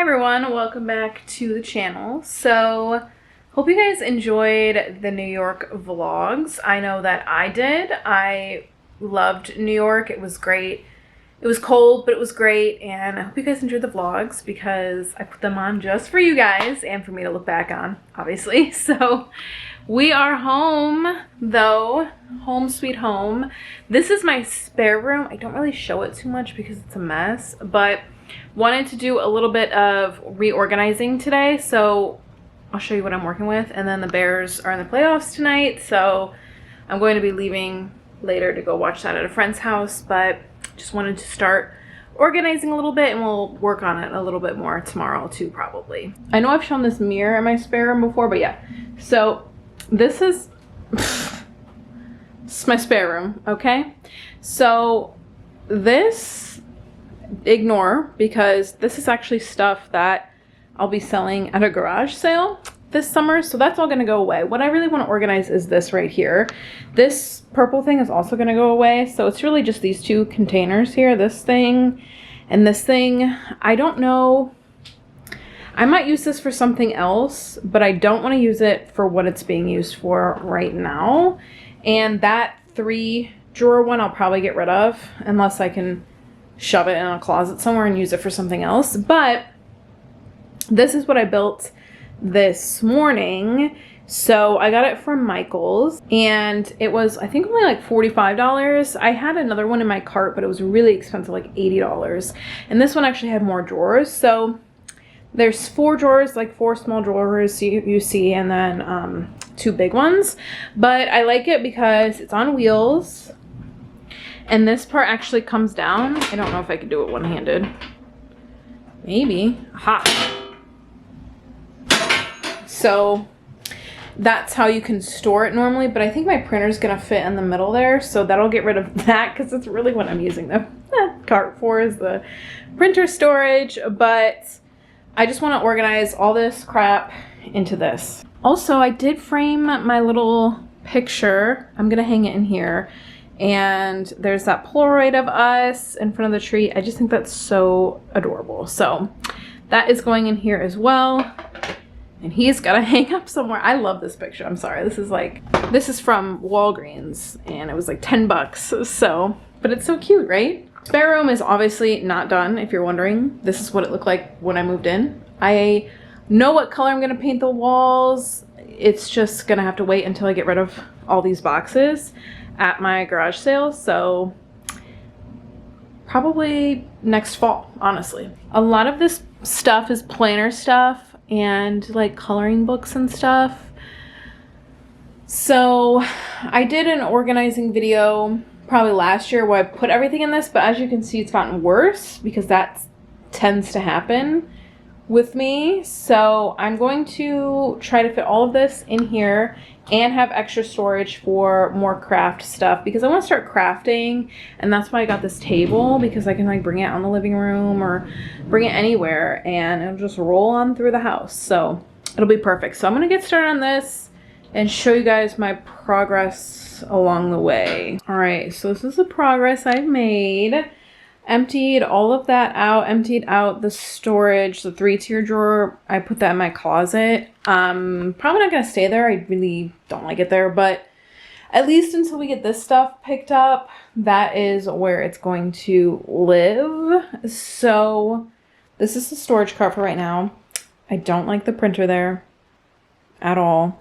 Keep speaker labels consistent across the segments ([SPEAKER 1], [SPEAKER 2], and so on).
[SPEAKER 1] Hi everyone, welcome back to the channel. So, hope you guys enjoyed the New York vlogs. I know that I did. I loved New York. It was great. It was cold, but it was great, and I hope you guys enjoyed the vlogs because I put them on just for you guys and for me to look back on, obviously. So, we are home, though. Home sweet home. This is my spare room. I don't really show it too much because it's a mess, but wanted to do a little bit of reorganizing today, so I'll show you what I'm working with. And then the Bears are in the playoffs tonight, so I'm going to be leaving later to go watch that at a friend's house, but just wanted to start organizing a little bit, and we'll work on it a little bit more tomorrow too, probably. I know I've shown this mirror in my spare room before, but yeah. So this is my spare room, okay? So this, ignore, because this is actually stuff that I'll be selling at a garage sale this summer, so that's all gonna go away. What I really want to organize is this right here. This purple thing is also gonna go away, so it's really just these two containers here, this thing and this thing. I don't know, I might use this for something else, but I don't want to use it for what it's being used for right now. And that 3-drawer one I'll probably get rid of unless I can shove it in a closet somewhere and use it for something else. But this is what I built this morning. So I got it from Michael's and it was, I think, only like $45. I had another one in my cart, but it was really expensive, like $80. And this one actually had more drawers. So there's 4 drawers, like 4 small drawers you see, and then 2 big ones. But I like it because it's on wheels. And this part actually comes down. I don't know if I could do it one-handed. Maybe. Aha. So that's how you can store it normally, but I think my printer's gonna fit in the middle there, so that'll get rid of that because it's really what I'm using the cart for, is the printer storage. But I just want to organize all this crap into this. Also, I did frame my little picture. I'm gonna hang it in here. And there's that Polaroid of us in front of the tree. I just think that's so adorable. So that is going in here as well. And he's got to hang up somewhere. I love this picture. I'm sorry. This is from Walgreens and it was like 10 bucks. So, but it's so cute, right? Spare room is obviously not done, if you're wondering. This is what it looked like when I moved in. I know what color I'm going to paint the walls. It's just going to have to wait until I get rid of all these boxes at my garage sale. So probably next fall, honestly. A lot of this stuff is planner stuff and like coloring books and stuff. So I did an organizing video probably last year where I put everything in this, but as you can see, it's gotten worse because that tends to happen with me. So I'm going to try to fit all of this in here and have extra storage for more craft stuff because I want to start crafting, and that's why I got this table, because I can like bring it on the living room or bring it anywhere and it'll just roll on through the house. So it'll be perfect. So I'm going to get started on this and show you guys my progress along the way. All right, so this is the progress I've made. Emptied all of that out, emptied out the storage, the 3-tier drawer. I put that in my closet. Probably not gonna stay there. I really don't like it there, but at least until we get this stuff picked up, that is where it's going to live. So this is the storage cart for right now. I don't like the printer there at all.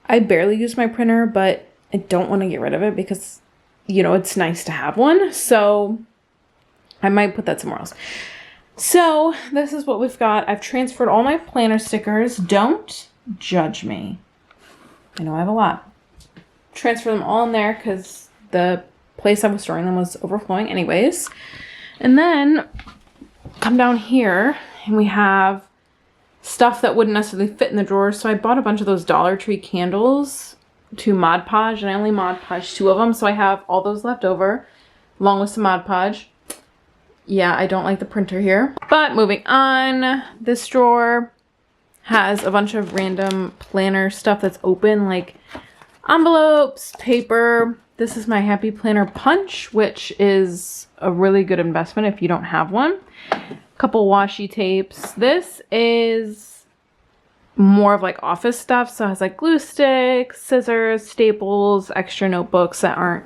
[SPEAKER 1] I barely use my printer, but I don't want to get rid of it because, you know, it's nice to have one. So I might put that somewhere else. So this is what we've got. I've transferred all my planner stickers. Don't judge me. I know I have a lot. Transfer them all in there because the place I was storing them was overflowing anyways. And then come down here and we have stuff that wouldn't necessarily fit in the drawers. So I bought a bunch of those Dollar Tree candles to Mod Podge, and I only Mod Podged 2 of them. So I have all those left over along with some Mod Podge. Yeah, I don't like the printer here. But moving on, this drawer has a bunch of random planner stuff that's open, like envelopes, paper. This is my Happy Planner Punch, which is a really good investment if you don't have one. couple washi tapes. This is more of like office stuff, so it has like glue sticks, scissors, staples, extra notebooks that are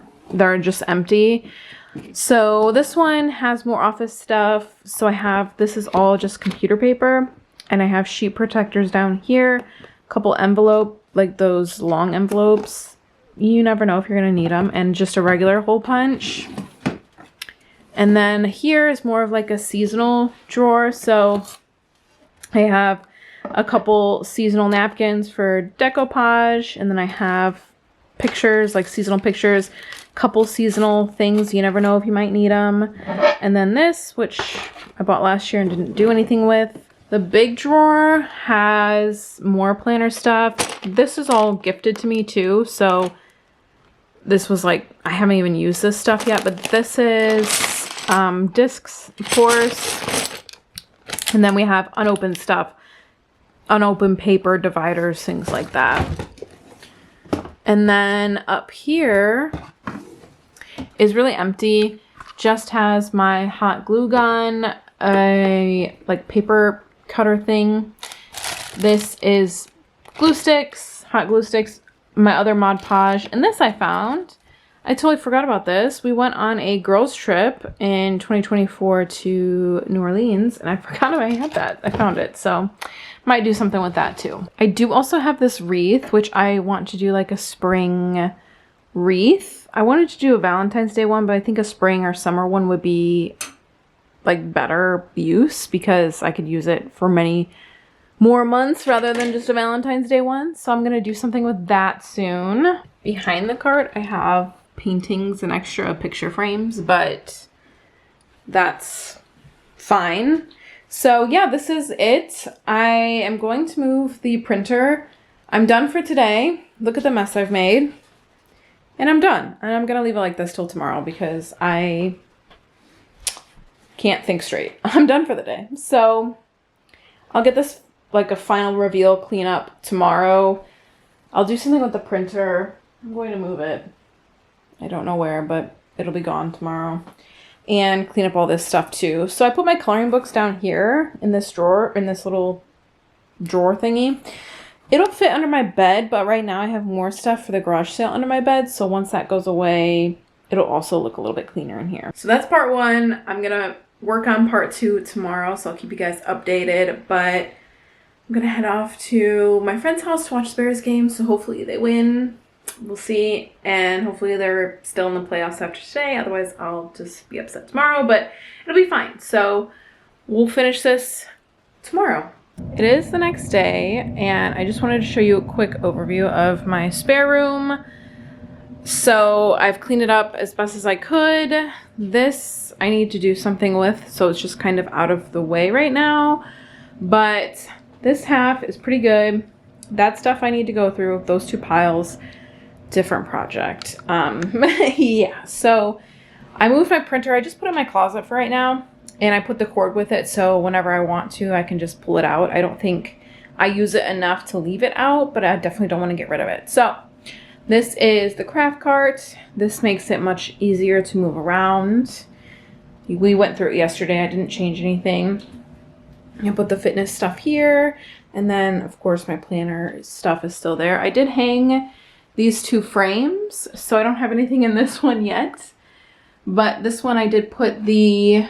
[SPEAKER 1] just empty. So this one has more office stuff. So this is all just computer paper, and I have sheet protectors down here, a couple envelope, like those long envelopes. You never know if you're gonna need them, and just a regular hole punch. And then here is more of like a seasonal drawer. So I have a couple seasonal napkins for decoupage, and then I have pictures, like seasonal pictures, couple seasonal things. You never know if you might need them. And then this, which I bought last year and didn't do anything with. The big drawer has more planner stuff. This is all gifted to me too, so this was like, I haven't even used this stuff yet, but this is discs, of course. And then we have unopened stuff, unopened paper, dividers, things like that. And then up here is really empty. Just has my hot glue gun, a like paper cutter thing. This is glue sticks, hot glue sticks, my other Mod Podge, and this I found. I totally forgot about this. We went on a girls trip in 2024 to New Orleans, and I forgot I had that. I found it, so might do something with that too. I do also have this wreath, which I want to do like a spring wreath. I wanted to do a Valentine's Day one, but I think a spring or summer one would be like better use, because I could use it for many more months rather than just a Valentine's Day one. So I'm gonna do something with that soon. Behind the cart, I have paintings and extra picture frames, but that's fine. So yeah, this is it. I am going to move the printer. I'm done for today. Look at the mess I've made. And I'm done. And I'm gonna leave it like this till tomorrow because I can't think straight. I'm done for the day. So I'll get this like a final reveal clean up tomorrow. I'll do something with the printer. I'm going to move it. I don't know where, but it'll be gone tomorrow. And clean up all this stuff too. So I put my coloring books down here in this drawer, in this little drawer thingy. It'll fit under my bed, but right now I have more stuff for the garage sale under my bed. So once that goes away, it'll also look a little bit cleaner in here. So that's part one. I'm gonna work on part two tomorrow, so I'll keep you guys updated. But I'm gonna head off to my friend's house to watch the Bears game, so hopefully they win. We'll see, and hopefully they're still in the playoffs after today. Otherwise, I'll just be upset tomorrow, but it'll be fine. So we'll finish this tomorrow. It is the next day, and I just wanted to show you a quick overview of my spare room. So I've cleaned it up as best as I could. This I need to do something with, so it's just kind of out of the way right now. But this half is pretty good. That stuff I need to go through, those two piles, different project. Yeah, so I moved my printer. I just put it in my closet for right now, and I put the cord with it, so whenever I want to, I can just pull it out. I don't think I use it enough to leave it out, but I definitely don't want to get rid of it. So this is the craft cart. This makes it much easier to move around. We went through it yesterday. I didn't change anything. I put the fitness stuff here, and then of course my planner stuff is still there. I did hang these two frames, so I don't have anything in this one yet, but this one I did put the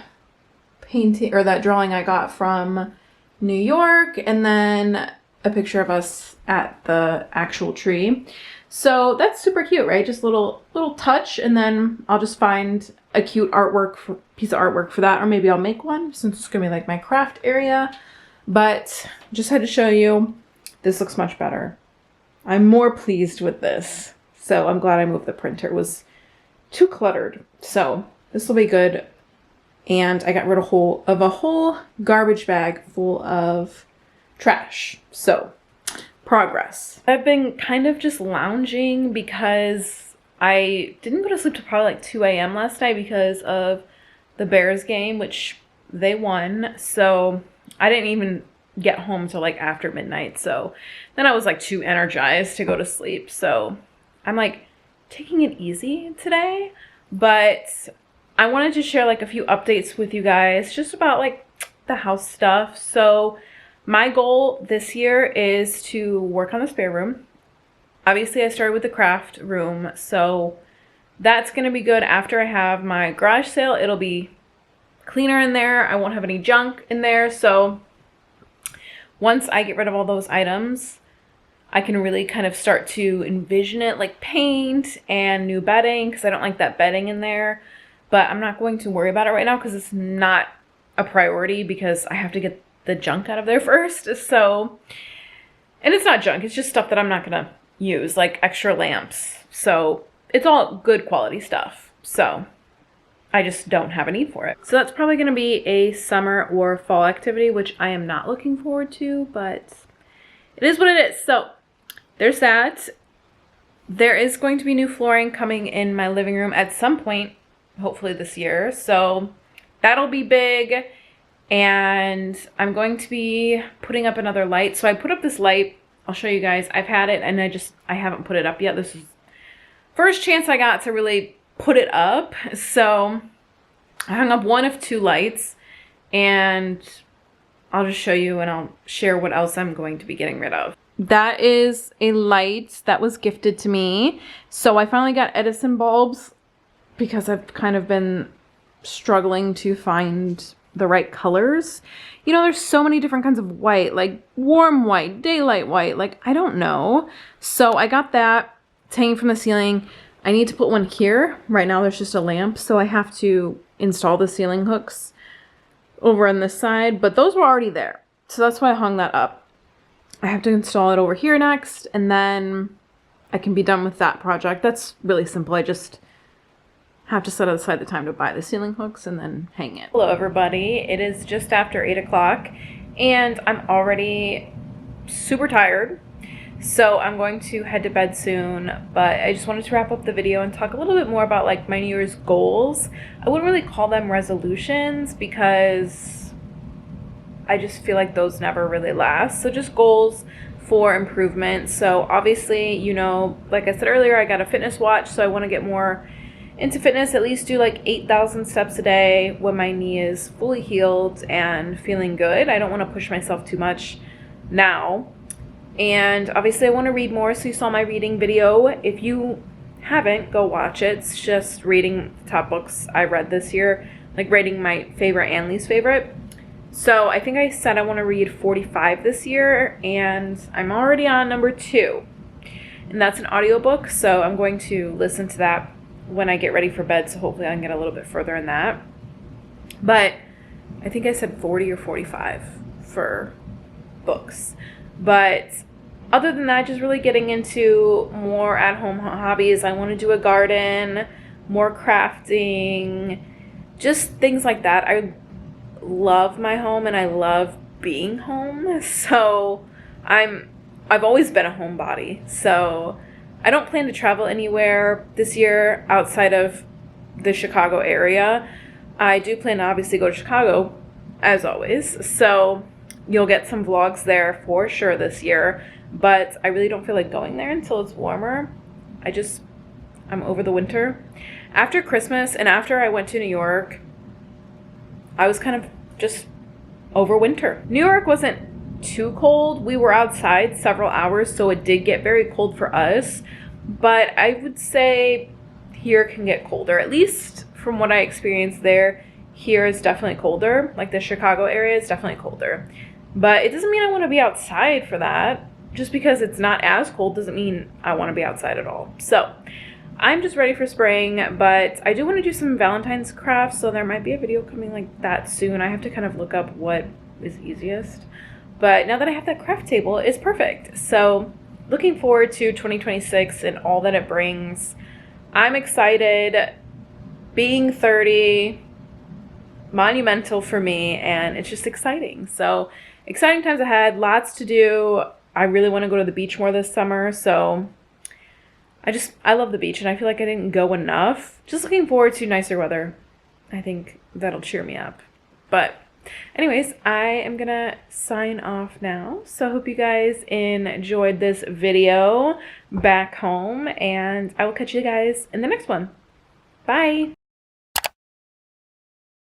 [SPEAKER 1] painting, or that drawing I got from New York, and then a picture of us at the actual tree. So that's super cute, right? Just a little touch, and then I'll just find a cute piece of artwork for that, or maybe I'll make one since it's gonna be like my craft area. But just had to show you, this looks much better. I'm more pleased with this. So I'm glad I moved the printer. It was too cluttered. So this will be good. And I got rid of a whole garbage bag full of trash. So progress. I've been kind of just lounging because I didn't go to sleep till probably like 2 a.m. last night because of the Bears game, which they won. So I didn't even get home till like after midnight. So then I was like too energized to go to sleep. So I'm like taking it easy today, but I wanted to share like a few updates with you guys just about like the house stuff. So my goal this year is to work on the spare room. Obviously, I started with the craft room, so that's going to be good. After I have my garage sale, it'll be cleaner in there. I won't have any junk in there. So once I get rid of all those items, I can really kind of start to envision it, like paint and new bedding, because I don't like that bedding in there. But I'm not going to worry about it right now because it's not a priority, because I have to get the junk out of there first. So, and it's not junk, it's just stuff that I'm not going to use, like extra lamps. So it's all good quality stuff. So I just don't have a need for it. So that's probably going to be a summer or fall activity, which I am not looking forward to, but it is what it is. So there's that. There is going to be new flooring coming in my living room at some point, hopefully this year. So that'll be big. And I'm going to be putting up another light. So I put up this light. I'll show you guys. I've had it and I haven't put it up yet. This is first chance I got to really put it up. So I hung up one of two lights, and I'll just show you and I'll share what else I'm going to be getting rid of. That is a light that was gifted to me. So I finally got Edison bulbs because I've kind of been struggling to find the right colors. You know, there's so many different kinds of white, like warm white, daylight white, like I don't know. So I got that. It's hanging from the ceiling. I need to put one here. Right now there's just a lamp, so I have to install the ceiling hooks over on this side, but those were already there. So that's why I hung that up. I have to install it over here next, and then I can be done with that project. That's really simple. I just have to set aside the time to buy the ceiling hooks and then hang it. Hello everybody. It is just after 8 o'clock and I'm already super tired. So I'm going to head to bed soon, but I just wanted to wrap up the video and talk a little bit more about like my New Year's goals. I wouldn't really call them resolutions because I just feel like those never really last. So just goals for improvement. So obviously, you know, like I said earlier, I got a fitness watch, so I want to get more into fitness, at least do like 8,000 steps a day when my knee is fully healed and feeling good. I don't want to push myself too much now. And obviously I want to read more, so you saw my reading video. If you haven't, go watch it. It's just reading the top books I read this year, like rating my favorite and least favorite. So I think I said I want to read 45 this year, and I'm already on number 2. And that's an audiobook, so I'm going to listen to that when I get ready for bed, so hopefully I can get a little bit further in that. But I think I said 40 or 45 for books. But other than that, just really getting into more at-home hobbies. I want to do a garden, more crafting, just things like that. I love my home and I love being home. So I've always been a homebody. So I don't plan to travel anywhere this year outside of the Chicago area. I do plan to obviously go to Chicago, as always. So you'll get some vlogs there for sure this year. But I really don't feel like going there until it's warmer. I'm over the winter. After Christmas and after I went to New York, I was kind of just over winter. New York wasn't too cold. We were outside several hours, so it did get very cold for us. But I would say here can get colder. At least from what I experienced there, here is definitely colder. Like the Chicago area is definitely colder. But it doesn't mean I want to be outside for that. Just because it's not as cold doesn't mean I want to be outside at all. So I'm just ready for spring, but I do want to do some Valentine's crafts, so there might be a video coming like that soon. I have to kind of look up what is easiest. But now that I have that craft table, it's perfect. So looking forward to 2026 and all that it brings. I'm excited. Being 30, monumental for me, and it's just exciting. So exciting times ahead, lots to do. I really want to go to the beach more this summer, so I love the beach, and I feel like I didn't go enough. Just looking forward to nicer weather. I think that'll cheer me up. But anyways, I am gonna sign off now. So I hope you guys enjoyed this video back home, and I will catch you guys in the next one. Bye!